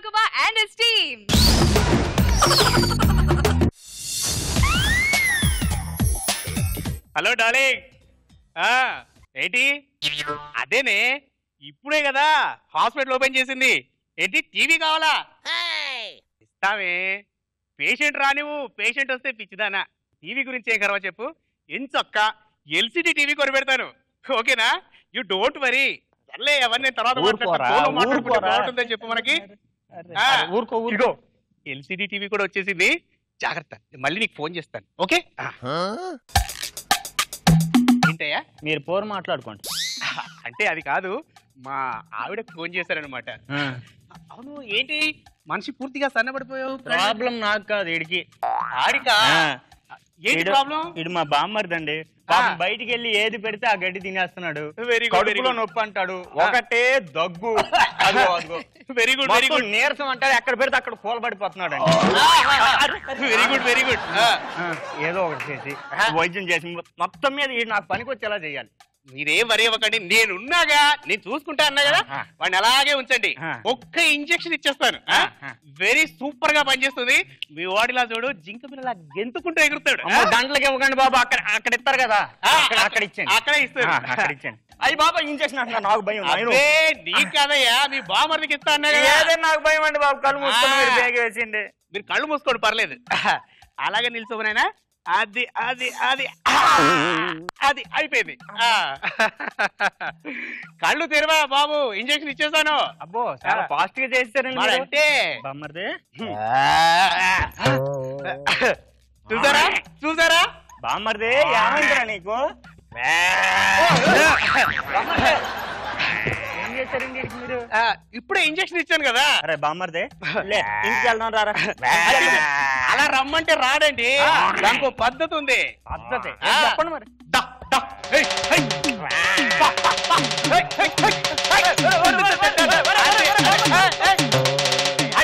Raghuva and his team. Hello darling. ఏంటి అదేనే ఇప్పుడే కదా హాస్పిటల్ ఓపెన్ చేసింది. ఏంటి టీవీ కావాలా? ఇస్తామే. పేషెంట్ రా, నువ్వు పేషెంట్ వస్తే పిచ్చిదానా. టీవీ గురించి ఏం కరవా చెప్పు. ఎంచొక్క ఎల్సిడి టీవీ కొని పెడతాను. ఓకేనా? You don't worry. సర్లే అవన్నీ తర్వాత మాట్లాడుకుంటుందని చెప్పు మనకి. ఇగో ఎల్సిడి టీవీ కూడా వచ్చేసింది. జాగ్రత్త, మళ్ళీ నీకు ఫోన్ చేస్తాను. ఓకే? ఏంటయ్యా మీరు పోరు మాట్లాడుకోండి. అంటే అది కాదు, మా ఆవిడకు ఫోన్ చేశారనమాట. అవును, ఏంటి మనిషి పూర్తిగా సన్నబడిపోయావు? ప్రాబ్లం నాకు కాదు, ఇడికి. ఆడికా? ఏంటి ప్రాబ్లం? ఇడు మా బామ్మర్దండి. బయటికి వెళ్ళి ఏది పెడితే ఆ గడ్డి తినేస్తున్నాడు. కడుపులో నొప్పి అంటాడు, ఒకటే దగ్గు. Very good very good. నీరసం అంటాడు, ఎక్కడ పెడితే అక్కడ కూలబడిపోతున్నాడు. Very good very good. ఏదో ఒకటి చేసి వైద్యం చేసి మొత్తం మీద నాకు పనికి వచ్చేలా చేయాలి. మీరేం వరి అవ్వకండి, నేనున్నాగా, నేను చూసుకుంటా అన్నా కదా. వాడిని అలాగే ఉంచండి. ఒక్క ఇంజెక్షన్ ఇచ్చేస్తాను. వెరీ సూపర్ గా పనిచేస్తుంది. మీ వాడిలా చూడు, జింక పిల్లలా గెంతుకుంటూ ఎగురుతాడు. గంటలకి ఇవ్వకండి బాబు, అక్కడ ఇస్తారు కదా, అక్కడ ఇచ్చండి. అక్కడే ఇస్తారు, అక్కడ ఇచ్చండి. అయ్యి బాబా ఇంజక్షన్ అంటున్నా, నాకు భయం. నీకు కదయ్యా, మీ బామర్దికి ఇస్తా అన్నా కదా. ఏదైనా నాకు భయం అండి బాబు. కళ్ళు మూసుకొని మీరు బేగ వేసిండి. మీరు కళ్ళు మూసుకోండి, పర్లేదు. అలాగే నిల్చోమనైనా. అది అది అది అది అయిపోయింది. కళ్ళు తెరవా బాబు, ఇంజక్షన్ ఇచ్చేస్తాను. అబ్బో చాలా ఫాస్ట్ గా చేస్తారండి. అంటే బామ్మర్ది చూసారా చూసారా బామ్మర్ది, ఏమైందిరా నీకు? ఏం చేశారండి మీరు? ఇప్పుడే ఇంజక్షన్ ఇచ్చాను కదా. అరే బామ్మర్ది, ఇంటికి వెళ్దాం రారా. అలా రమ్మంటే రాడండి, దానికి పద్ధతి ఉంది. పద్ధతి చెప్పండి మరి.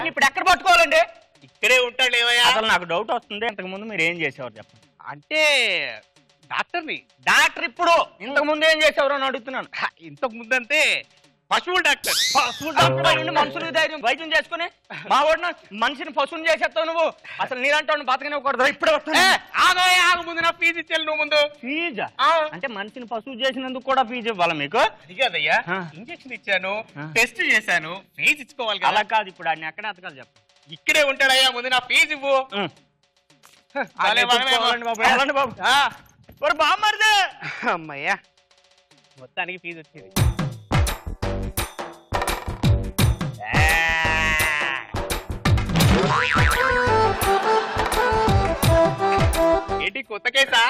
ఇప్పుడు ఎక్కడ పట్టుకోవాలండి? ఇక్కడే ఉంటాడు ఏమయ్యా. అసలు నాకు డౌట్ వస్తుంది, ఇంతకు ముందు మీరు ఏం చేసేవారు చెప్పండి. అంటే డాక్టర్ని. డాక్టర్ ఇప్పుడు, ఇంతకు ముందు ఏం చేసేవారు అని అడుగుతున్నాను. ఇంతకు ముందంటే పశువుల డాక్టర్. పశువుల డాక్టర్ మనుషులు ధైర్యం వైద్యం చేసుకుని మా వాడిన మనిషిని పశువుని చేసేస్తావు నువ్వు. అసలు నీరంటావు బతకనివ్వకూడదు. ఇప్పుడే వస్తుంది. ఆగు ముందు నా ఫీజు ఇచ్చాను నువ్వు ముందు. ఫీజా? అంటే మనిషిని పశువు చేసినందుకు కూడా ఫీజు ఇవ్వాలి మీకు? అదయ్యా, ఇంజక్షన్ ఇచ్చాను, టెస్ట్ చేశాను, ఫీజు ఇచ్చుకోవాలి. అలా కాదు, ఇప్పుడు ఆయన ఎక్కడ ఎతకాలి చెప్పు. ఇక్కడే ఉంటాడయ్యా, ముందు నా ఫీజు ఇవ్వు. బామ్మర్దే. అమ్మయ్యా, మొత్తానికి ఫీజు వచ్చింది. ఏంటి కొత్త కేసా?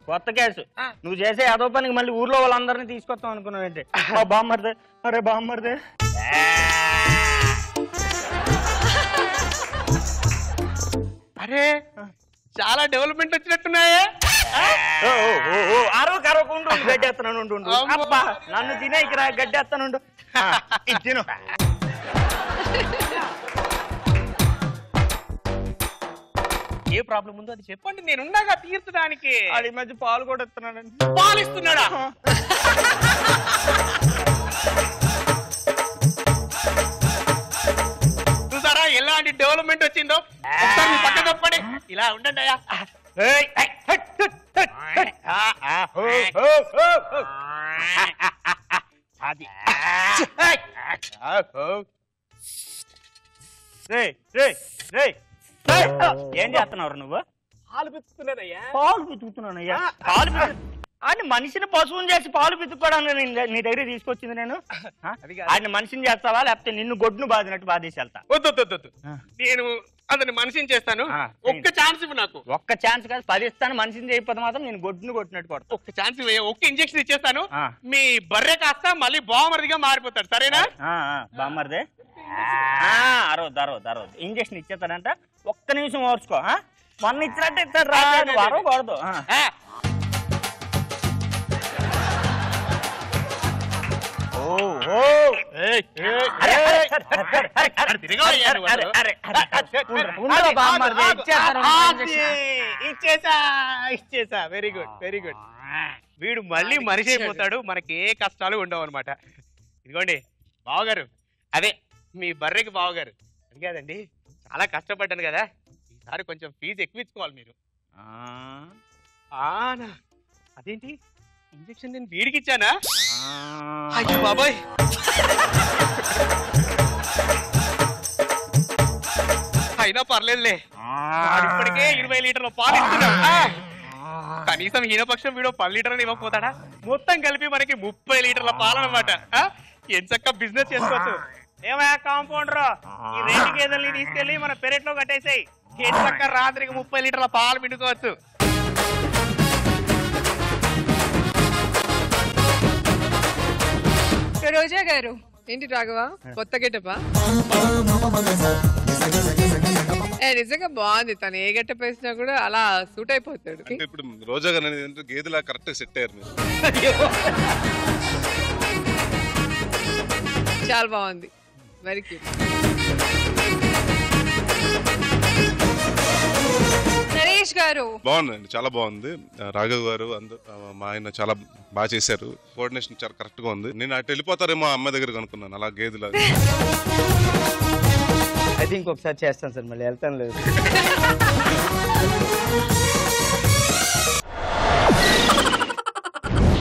కొత్త కేసు. నువ్వు చేసే అదో పనికి మళ్ళీ ఊర్లో వాళ్ళందరినీ తీసుకొస్తాం అనుకున్నావు ఏంటి? బామ్మర్దే. అరే బామ్మర్దే, అరే చాలా డెవలప్మెంట్ వచ్చినట్టున్నాయే. అరవకుండు గడ్డేస్తున్నాను. నన్ను తినే ఇక్కడ గడ్డేస్తానుండు. తిను. ఏ ప్రాబ్లం ఉందో అది చెప్పండి, నేనున్నాగా తీర్చడానికి. అది మధ్య పాలు కూడా ఇస్తున్నాడండి. పాలు ఇస్తున్నాడా? చూసారా ఎలాంటి డెవలప్మెంట్ వచ్చిందో? ఒకసారి పక్క తప్పండి, ఇలా ఉండండి అయ్యా. అది ఏం చేస్తున్నావు నువ్వు? పాలు పితుకుతున్నానయ్యా. పాలు పితుకుతున్నానయ్యా? పాలు ఆయన మనిషిని పశువుని చేసి పాలు పితుక్కోవడానికి నీ దగ్గర తీసుకొచ్చింది నేను. ఆయన మనిషిని చేస్తావా లేకపోతే నిన్ను గొడ్డును బాధినట్టు బాధేసి వెళ్తా? వద్దు, నేను అతని మనిషిని చేస్తాను. ఒక్క ఛాన్స్ ఇవ్వు నాకు. ఒక్క ఛాన్స్ కాదు, 10 ఇస్తాను. మనిషిని చేయకపోతే మాత్రం నేను గొడ్డును కొట్టినట్టు కొడతా. ఒక్క ఛాన్స్ ఒక్క ఇంజక్షన్ ఇచ్చేస్తాను. మీ బర్రె కాస్త మళ్ళీ బామర్దిగా మారిపోతాడు. సరేనా? బామ్మర్దే. అరవద్దు. ఇంజక్షన్ ఇచ్చేస్తాడంట. ఒక్క నిమిషం ఓర్చుకో. మొన్న ఇచ్చినట్టు ఇస్తాడు రా, అరవకూడదు. ఇచ్చేసా. Very good. వీడు మళ్ళీ మనిషి అయిపోతాడు, మనకి ఏ కష్టాలు ఉండవు అనమాట. ఇదిగోండి బావగారు, అదే మీ బర్రెకి బావగారు, అది కాదండి, చాలా కష్టపడ్డాను కదా, ఈసారి కొంచెం ఫీజు ఎక్కువ ఇచ్చుకోవాలి మీరు. అదేంటి ఇంజెక్షన్ నేను వీడికి ఇచ్చానా? అయ్యో బాబాయ్, అయినా పర్లేదులే, ఇప్పటికే 20 లీటర్ల పాలు ఇస్తున్నా. కనీసం హీనపక్షం వీడు 10 లీటర్లు ఇవ్వకపోతాడా? మొత్తం కలిపి మనకి 30 లీటర్ల పాలనమాట. ఎంచక్క బిజినెస్ చేసుకోవచ్చు. ఏమయ్యా కాంపౌండర్, ఈ 2 గేదెల్ని తీసుకెళ్లి మన పెరట్లో కట్టేసాయి. ఎంచక్క రాత్రికి 30 లీటర్ల పాలు పిండుకోవచ్చు. రోజా గారు ఏంటి రాఘవ, కొత్త గెటపా? నిజంగా బాగుంది. తను ఏ గెటప్ వేసినా కూడా అలా సూట్ అయిపోతాడు. ఇప్పుడు రోజా గారు గేదెలా కరెక్ట్ సెట్ అయ్యారు మీరు. చాలా బాగుంది, వెరీ క్యూట్. నరేష్ గారు బాగుందండి, చాలా బాగుంది. రాఘవ్ గారు మా ఆయన చాలా బాగా చేశారు. కోఆర్డినేషన్ చాలా కరెక్ట్ గా ఉంది. నేను అటు వెళ్ళిపోతారేమో అమ్మాయి దగ్గర అనుకున్నాను, అలా గేదెలా. ఐ థింక్ ఒకసారి చేస్తాను సార్, మళ్ళీ వెళ్తాను లేదు.